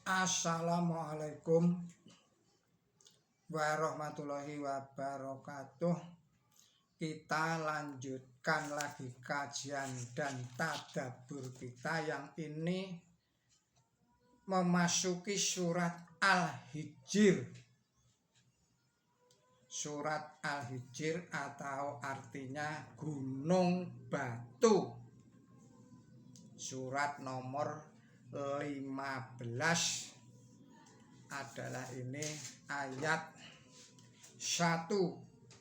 Assalamualaikum warahmatullahi wabarakatuh. Kita lanjutkan lagi kajian dan tadabbur kita yang ini memasuki surat Al-Hijr. Surat Al-Hijr atau artinya gunung batu. Surat nomor 15 adalah ini ayat 1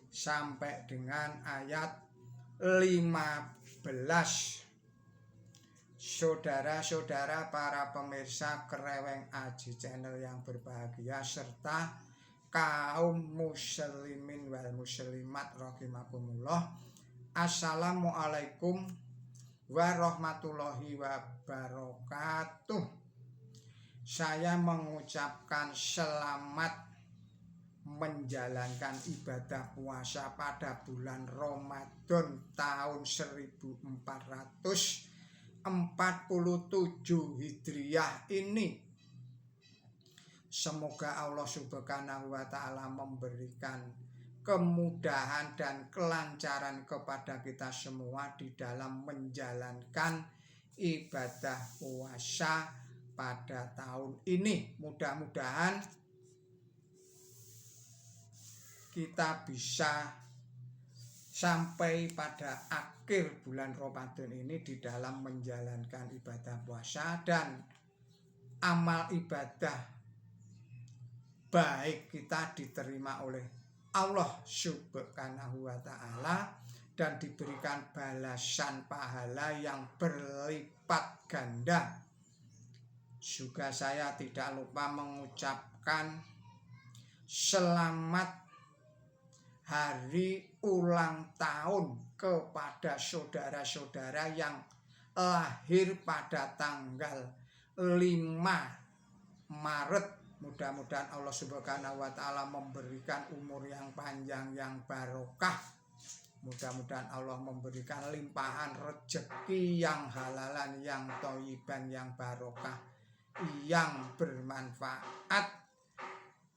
sampai dengan ayat 15. Saudara-saudara para pemirsa Kreweng Aji Channel yang berbahagia serta kaum muslimin wal muslimat rahimakumullah. Assalamualaikum warahmatullahi wabarakatuh. Saya mengucapkan selamat menjalankan ibadah puasa pada bulan Ramadan tahun 1447 Hijriah ini. Semoga Allah Subhanahu wa Ta'ala memberikan kemudahan dan kelancaran kepada kita semua di dalam menjalankan ibadah puasa pada tahun ini. Mudah-mudahan kita bisa sampai pada akhir bulan Ramadan ini di dalam menjalankan ibadah puasa dan amal ibadah baik kita diterima oleh Allah Subhanahu wa Ta'ala dan diberikan balasan pahala yang berlipat ganda. Juga saya tidak lupa mengucapkan selamat hari ulang tahun kepada saudara-saudara yang lahir pada tanggal 5 Maret. Mudah-mudahan Allah Subhanahu wa Ta'ala memberikan umur yang panjang yang barokah. Mudah-mudahan Allah memberikan limpahan rezeki yang halalan, yang thayyiban, yang barokah, yang bermanfaat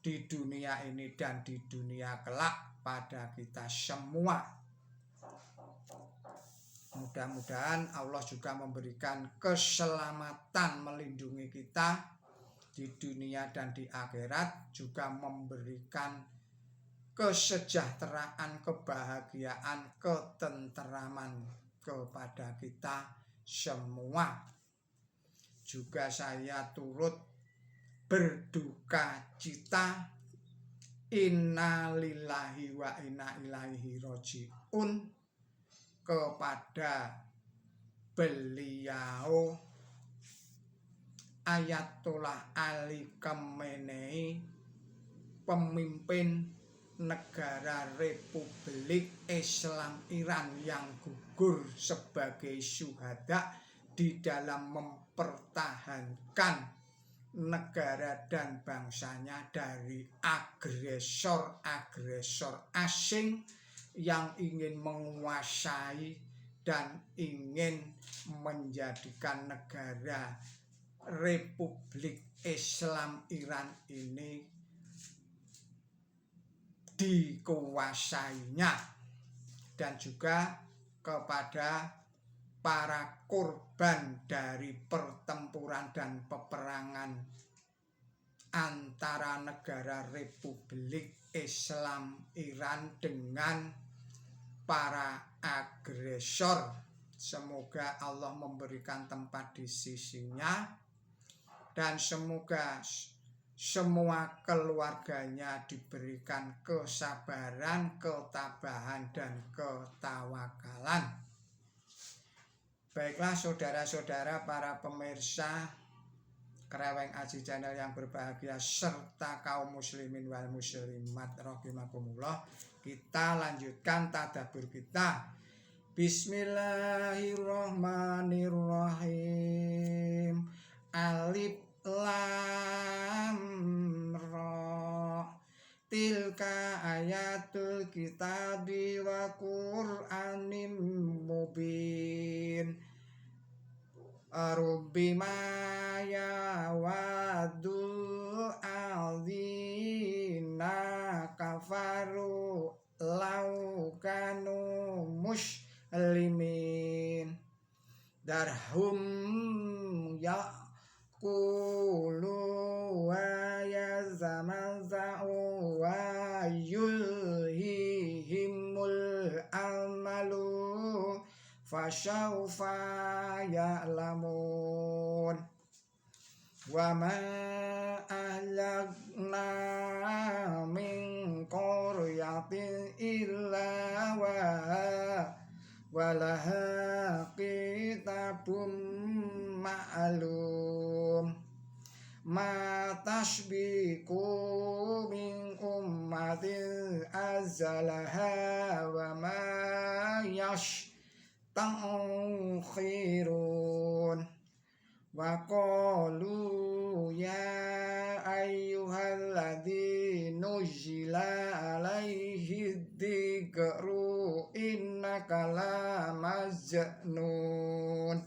di dunia ini dan di dunia kelak pada kita semua. Mudah-mudahan Allah juga memberikan keselamatan, melindungi kita di dunia dan di akhirat, juga memberikan kesejahteraan, kebahagiaan, ketenteraman kepada kita semua. Juga saya turut berduka cita, innalillahi wa inna ilaihi raji'un, kepada beliau Ayatollah Ali Khamenei, pemimpin negara Republik Islam Iran yang gugur sebagai syuhada di dalam mempertahankan negara dan bangsanya dari agresor-agresor asing yang ingin menguasai dan ingin menjadikan negara Republik Islam Iran ini dikuasainya, dan juga kepada para korban dari pertempuran dan peperangan antara negara Republik Islam Iran dengan para agresor. Semoga Allah memberikan tempat di sisinya dan semoga semua keluarganya diberikan kesabaran, ketabahan, dan ketawakalan. Baiklah saudara-saudara para pemirsa Kreweng Aji Channel yang berbahagia serta kaum muslimin wal muslimat rahimakumullah, kita lanjutkan tadabbur kita. Bismillahirrahmanirrahim. Alif lam ra, tilka ayatul kitabi wa qur'anim mubin. Rubbima ya wadu kanu muslimin. Darhum yaqulu wa yazamaza'u wa yulhihimul amalu fasawfa ya'lamun. Wa ma ahlakna min qaryatin illa walaha kitabun ma'lum. Ma tasbiqu min ummatin azalaha wa ma yasta'khirun. Wa qalu ya ayyuhalladzi nuzila alaihi dzikru innaka la majnun.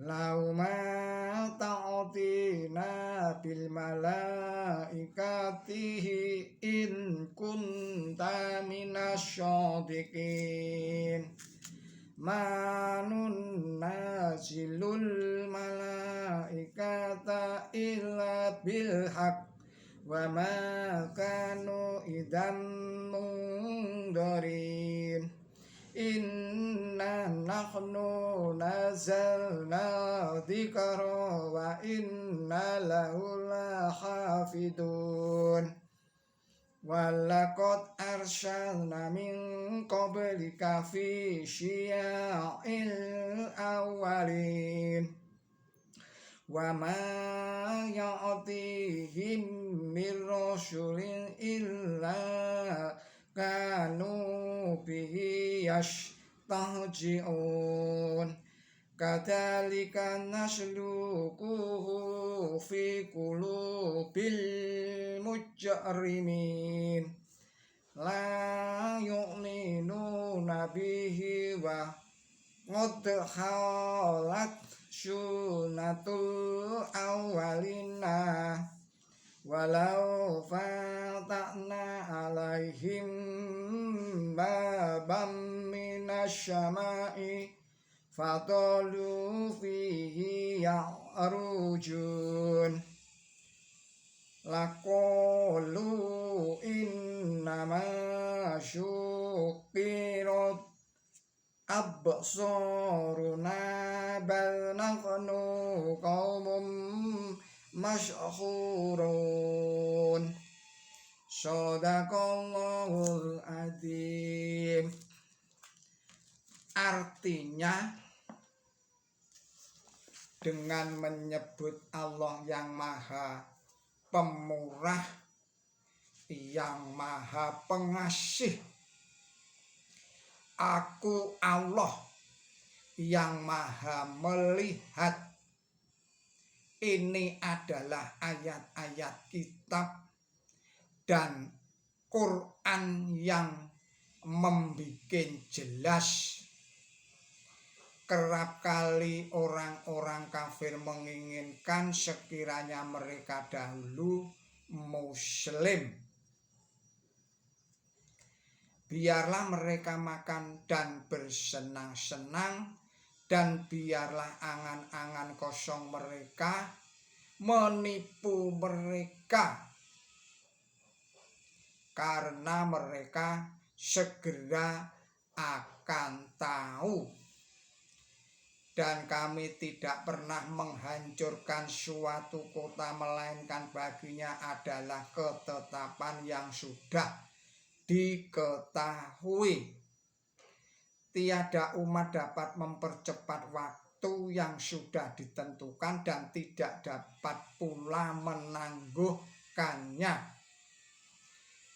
Lau ma ta'tina bil malaikatihi in kunta minasyadiqin. Manun nazilul malaikata illa bil haq wa ma kanu idzan mundarin. Inna nahnu nazzalna dzikra wa inna lahu lahafidun. Walaqad arsalna min qablika fi syia'il awwalin wa ma ya'tihim min rasulin illa kanu bihi yastahzi'un. Kadzalika nasluquhu fi qulubil mujrimin. La yu'minuna bihi wa qad khalat sunnatul awwalina. Walau fatahna alaihim babam minasyama'i fatalu fihi ya'rujun. Laqalu innama syukirat absaruna bal nahnu qaumum mashhurun. Shadaqallahul adzim. Artinya, dengan menyebut Allah yang maha pemurah, yang maha pengasih, aku Allah yang maha melihat. Ini adalah ayat-ayat kitab dan Quran yang membuat jelas. Kerap kali orang-orang kafir menginginkan sekiranya mereka dahulu muslim. Biarlah mereka makan dan bersenang-senang, dan biarlah angan-angan kosong mereka menipu mereka, karena mereka segera akan tahu. Dan kami tidak pernah menghancurkan suatu kota, melainkan baginya adalah ketetapan yang sudah diketahui. Tiada umat dapat mempercepat waktu yang sudah ditentukan dan tidak dapat pula menangguhkannya.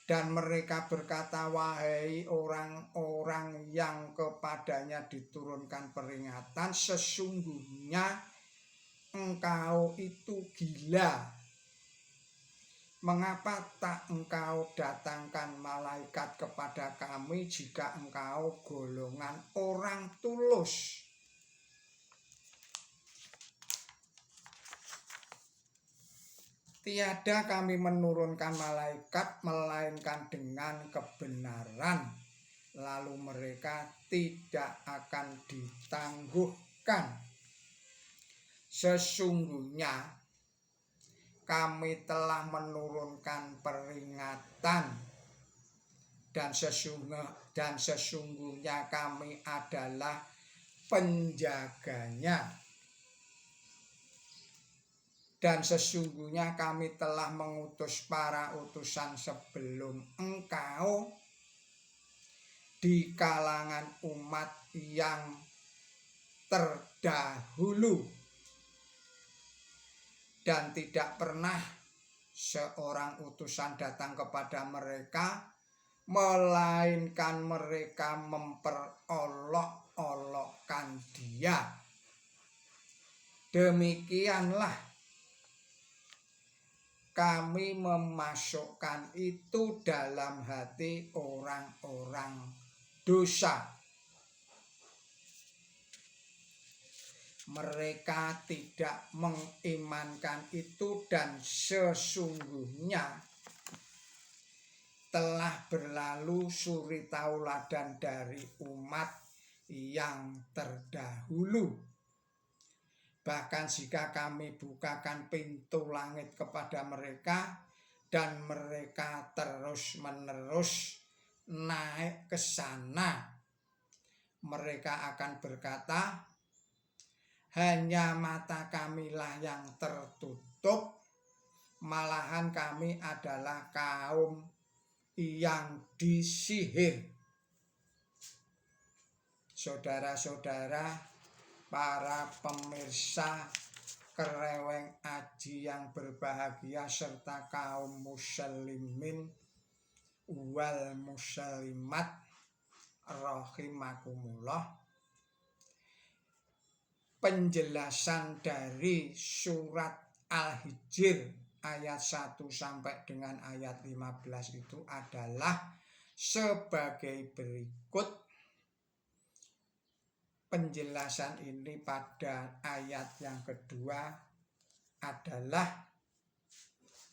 Dan mereka berkata, wahai orang-orang yang kepadanya diturunkan peringatan, sesungguhnya engkau itu gila. Mengapa tak engkau datangkan malaikat kepada kami jika engkau golongan orang tulus? Tiada kami menurunkan malaikat melainkan dengan kebenaran, lalu mereka tidak akan ditangguhkan. Sesungguhnya kami telah menurunkan peringatan dan sesungguhnya kami adalah penjaganya. Dan sesungguhnya kami telah mengutus para utusan sebelum engkau di kalangan umat yang terdahulu, dan tidak pernah seorang utusan datang kepada mereka, melainkan mereka memperolok-olokkan dia. Demikianlah kami memasukkan itu dalam hati orang-orang dosa. Mereka tidak mengimankan itu, dan sesungguhnya telah berlalu suri tauladan dari umat yang terdahulu. Bahkan jika kami bukakan pintu langit kepada mereka dan mereka terus-menerus naik ke sana, mereka akan berkata, hanya mata kamilah yang tertutup, malahan kami adalah kaum yang disihir. Saudara-saudara, para pemirsa Kereweng Aji yang berbahagia, serta kaum muslimin wal muslimat rahimakumullah, penjelasan dari surat Al-Hijr ayat 1 sampai dengan ayat 15 itu adalah sebagai berikut. Penjelasan ini pada ayat yang kedua adalah,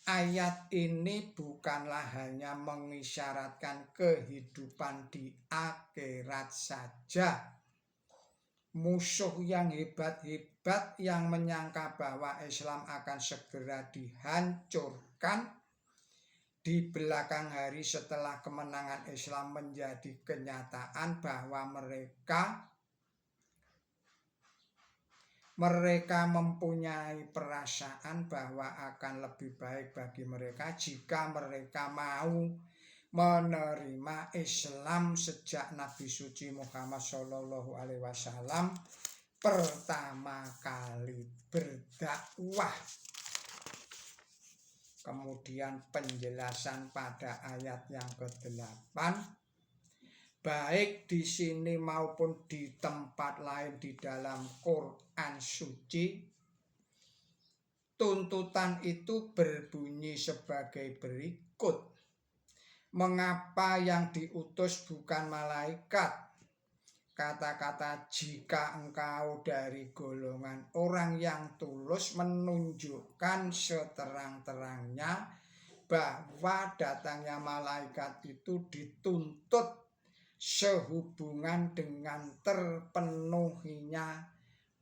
ayat ini bukanlah hanya mengisyaratkan kehidupan di akhirat saja. Musuh yang hebat-hebat yang menyangka bahwa Islam akan segera dihancurkan di belakang hari setelah kemenangan Islam menjadi kenyataan, bahwa mereka mempunyai perasaan bahwa akan lebih baik bagi mereka jika mereka mau menerima Islam sejak Nabi suci Muhammad SAW pertama kali berdakwah. Kemudian penjelasan pada ayat yang ke-8, baik di sini maupun di tempat lain di dalam Quran suci, tuntutan itu berbunyi sebagai berikut. Mengapa yang diutus bukan malaikat? Kata-kata jika engkau dari golongan orang yang tulus menunjukkan seterang-terangnya bahwa datangnya malaikat itu dituntut sehubungan dengan terpenuhinya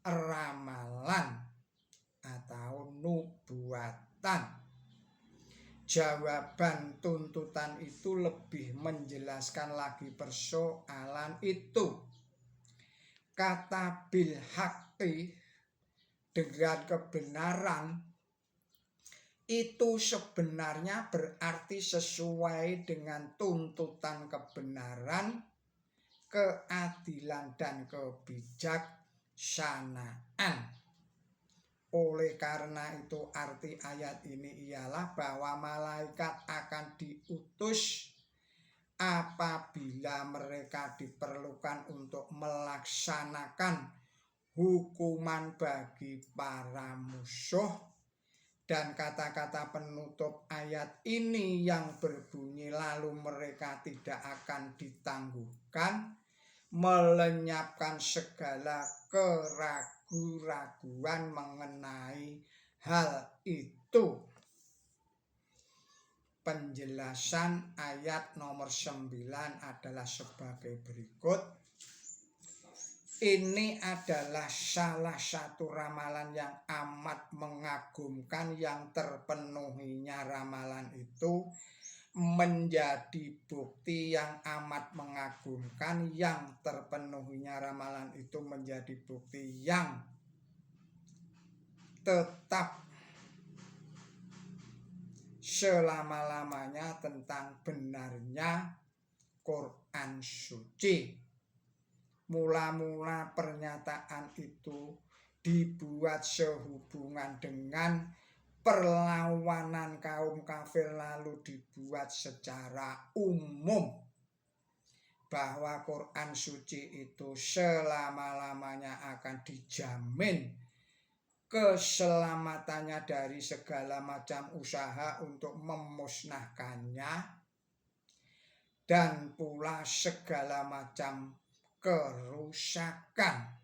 ramalan atau nubuatan. Jawaban tuntutan itu lebih menjelaskan lagi persoalan itu. Kata bil haqqi, dengan kebenaran, itu sebenarnya berarti sesuai dengan tuntutan kebenaran, keadilan, dan kebijaksanaan. Oleh karena itu arti ayat ini ialah bahwa malaikat akan diutus apabila mereka diperlukan untuk melaksanakan hukuman bagi para musuh. Dan kata-kata penutup ayat ini yang berbunyi lalu mereka tidak akan ditangguhkan, melenyapkan segala keraguan mengenai hal itu. Penjelasan ayat nomor 9 adalah sebagai berikut. Ini adalah salah satu ramalan yang amat mengagumkan, yang terpenuhinya ramalan itu menjadi bukti yang amat mengagumkan, yang terpenuhinya ramalan itu menjadi bukti yang tetap selama-lamanya tentang benarnya Quran suci. Mula-mula pernyataan itu dibuat sehubungan dengan perlawanan kaum kafir, lalu dibuat secara umum bahwa Quran suci itu selama-lamanya akan dijamin keselamatannya dari segala macam usaha untuk memusnahkannya, dan pula segala macam kerusakan.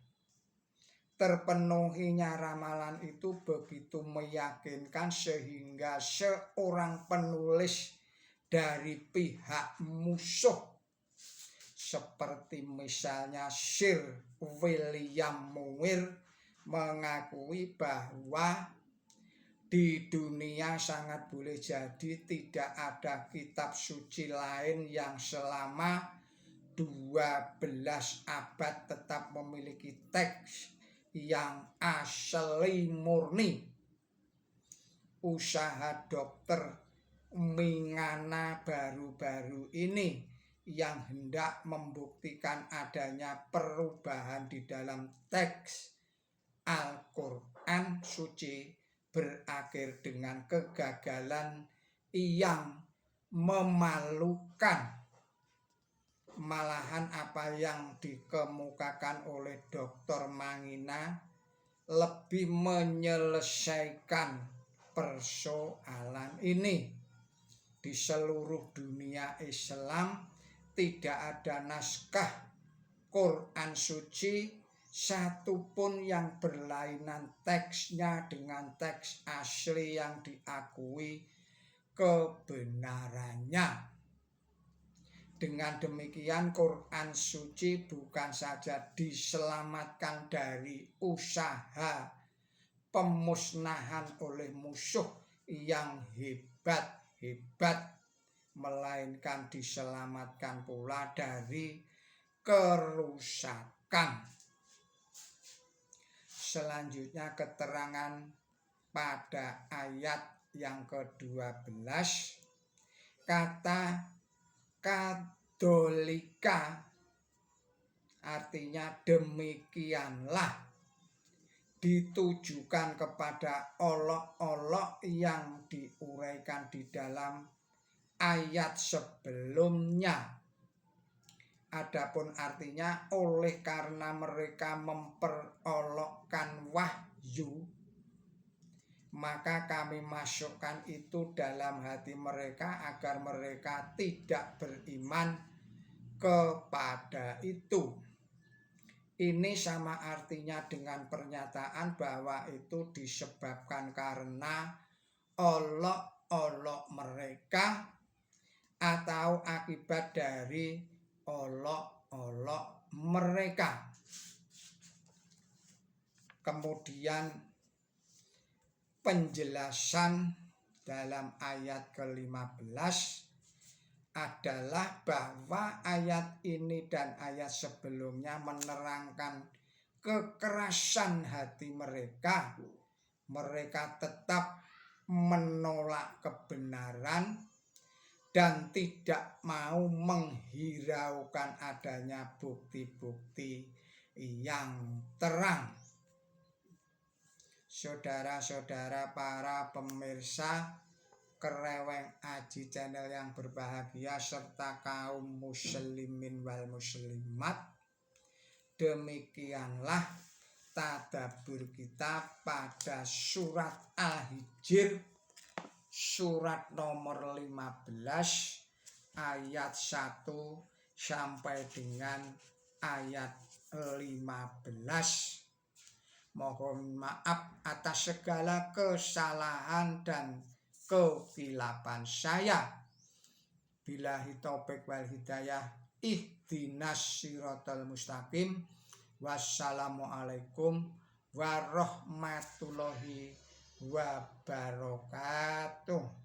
Terpenuhinya ramalan itu begitu meyakinkan sehingga seorang penulis dari pihak musuh seperti misalnya Sir William Muir mengakui bahwa di dunia sangat boleh jadi tidak ada kitab suci lain yang selama 12 abad tetap memiliki teks yang asli murni. Usaha Dr. Mingana baru-baru ini yang hendak membuktikan adanya perubahan di dalam teks Al-Quran suci berakhir dengan kegagalan yang memalukan. Malahan apa yang dikemukakan oleh Dr. Mangina lebih menyelesaikan persoalan ini. Di seluruh dunia Islam tidak ada naskah Quran suci satupun yang berlainan teksnya dengan teks asli yang diakui kebenarannya. Dengan demikian Quran suci bukan saja diselamatkan dari usaha pemusnahan oleh musuh yang hebat-hebat, melainkan diselamatkan pula dari kerusakan. Selanjutnya keterangan pada ayat yang ke-12, kata kadolika artinya demikianlah ditujukan kepada olok-olok yang diuraikan di dalam ayat sebelumnya. Adapun artinya oleh karena mereka memperolokkan wahyu, maka kami masukkan itu dalam hati mereka agar mereka tidak beriman kepada itu. Ini sama artinya dengan pernyataan bahwa itu disebabkan karena olok-olok mereka atau akibat dari olok-olok mereka. Kemudian penjelasan dalam ayat ke-15 adalah bahwa ayat ini dan ayat sebelumnya menerangkan kekerasan hati mereka. Mereka tetap menolak kebenaran dan tidak mau menghiraukan adanya bukti-bukti yang terang. Saudara-saudara para pemirsa Kereweng Aji Channel yang berbahagia serta kaum muslimin wal muslimat, demikianlah tadabbur kita pada surat Al-Hijr surat nomor 15 ayat 1 sampai dengan ayat 15. Mohon maaf atas segala kesalahan dan kekilapan saya. Billahi taufik wal hidayah. Ihdinas siratal mustaqim. Wassalamualaikum warahmatullahi wabarakatuh.